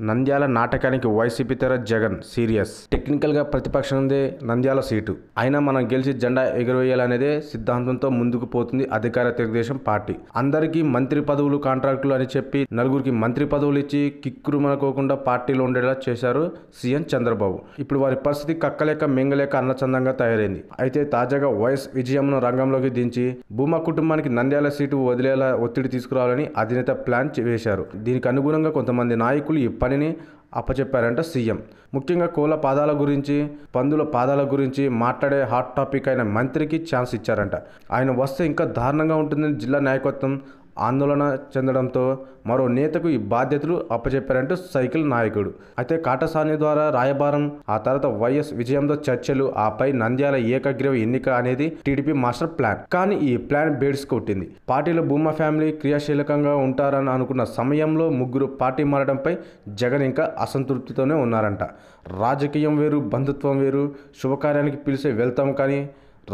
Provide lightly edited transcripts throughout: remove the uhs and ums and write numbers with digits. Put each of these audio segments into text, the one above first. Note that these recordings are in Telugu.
నంద్యాల నాటకానికి వైసీపీ తెర జగన్ సీరియస్. టెక్నికల్ గా ప్రతిపక్షందే నంద్యాల సీటు అయినా మనం గెలిచి జెండా ఎగురవేయాలనేదే సిద్ధాంతంతో ముందుకు పోతుంది అధికార తెలుగుదేశం పార్టీ. అందరికీ మంత్రి పదవులు కాంట్రాక్టులు అని చెప్పి నలుగురికి మంత్రి పదవులు ఇచ్చి కిక్కురుమనుకోకుండా పార్టీలో ఉండేలా చేశారు సీఎం చంద్రబాబు. ఇప్పుడు వారి పరిస్థితి కక్కలేక మింగలేక అన్నచందంగా తయారైంది. అయితే తాజాగా వైఎస్ విజయంను రంగంలోకి దించి భూమా కుటుంబానికి నంద్యాల సీటు వదిలేలా ఒత్తిడి తీసుకురావాలని అధినేత ప్లాన్ వేశారు. దీనికి అనుగుణంగా కొంతమంది నాయకులు ఈ పనిని అప్పచెప్పారంట సీఎం. ముఖ్యంగా కోళ్ల పాదాల గురించి, పందుల పాదాల గురించి మాట్లాడే హాట్ టాపిక్ అయిన మంత్రికి ఛాన్స్ ఇచ్చారంట. ఆయన వస్తే ఇంకా దారుణంగా ఉంటుందని జిల్లా నాయకత్వం ఆందోళన చెందడంతో మరో నేతకు ఈ బాధ్యతలు అప్పచెప్పారంటూ సైకిల్ నాయకుడు. అయితే కాటసాని ద్వారా రాయబారం, ఆ తర్వాత వైఎస్ విజయంతో చర్చలు, ఆపై నంద్యాల ఏకగ్రీవ ఎన్నిక అనేది టీడీపీ మాస్టర్ ప్లాన్. కానీ ఈ ప్లాన్ బేడ్స్ కొట్టింది. పార్టీలో భూమా ఫ్యామిలీ క్రియాశీలకంగా ఉంటారని అనుకున్న సమయంలో ముగ్గురు పార్టీ మారడంపై జగన్ ఇంకా అసంతృప్తితోనే ఉన్నారంట. రాజకీయం వేరు, బంధుత్వం వేరు. శుభకార్యానికి పిలిచే వెళ్తాం, కానీ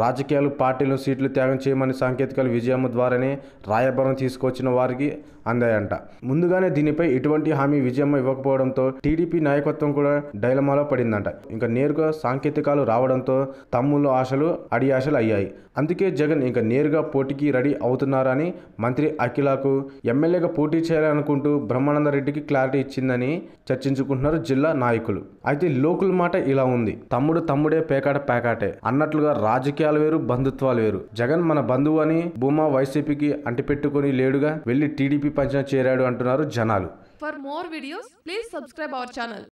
రాజకీయాలు పార్టీలను సీట్లు త్యాగం చేయమని సాంకేతికాలు విజయం ద్వారానే రాయబారం తీసుకొచ్చిన వారికి అందాయంట. ముందుగానే దీనిపై ఎటువంటి హామీ విజయమ్మ ఇవ్వకపోవడంతో టీడీపీ నాయకత్వం కూడా డైలమాలో పడిందంట. ఇంకా నేరుగా సాంకేతికాలు రావడంతో తమ్ముళ్ళ ఆశలు అడి ఆశలు అయ్యాయి. అందుకే జగన్ ఇంకా నేరుగా పోటీకి రెడీ అవుతున్నారని మంత్రి అఖిలకు ఎమ్మెల్యేగా పోటీ చేయాలనుకుంటూ బ్రహ్మానందరెడ్డికి క్లారిటీ ఇచ్చిందని చర్చించుకుంటున్నారు జిల్లా నాయకులు. అయితే లోకుల మాట ఇలా ఉంది: తమ్ముడు తమ్ముడే, పేకాట పేకాటే అన్నట్లుగా రాజకీయాలు వేరు, బంధుత్వాలు వేరు. జగన్ మన బంధువు అని భూమా వైసీపీకి అంటిపెట్టుకుని లేడుగా, వెళ్లి టీడీపీ పంచన చేరాడు అంటున్నారు జనాలు. For more videos, please subscribe our channel.